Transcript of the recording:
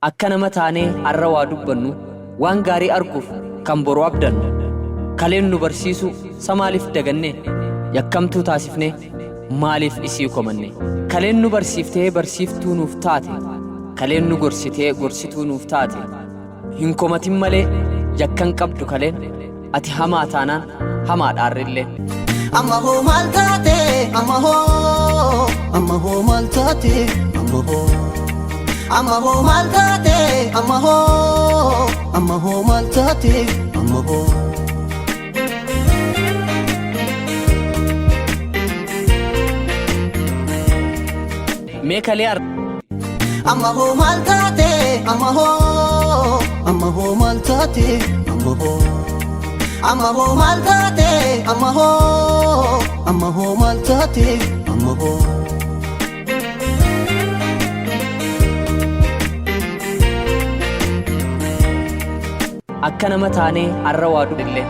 Akka nama taanee har'a waa dubbannu waan gaarii arguuf kan boru abdannu kaleen nu barsiisu samaaliif daganne yakkamtuu taasifne maaliif isii komanne kaleen nu barsiiftee barsiiftuu nuuf taate kaleen nu gorsitee gorsituu nuuf taate hin komatin malee yakkan qabdu kaleen ati hamaa taanaan hamaa dhaarrillee amma hoo maal taate amma hoo maal taate amma hoo maal taate amma hoo maal taate amma hoo mee kalee amma hoo maal taate amma hoo maal taate amma hoo maal taate amma hoo maal taate amma hoo akka nama taanee har'a waa dubbillee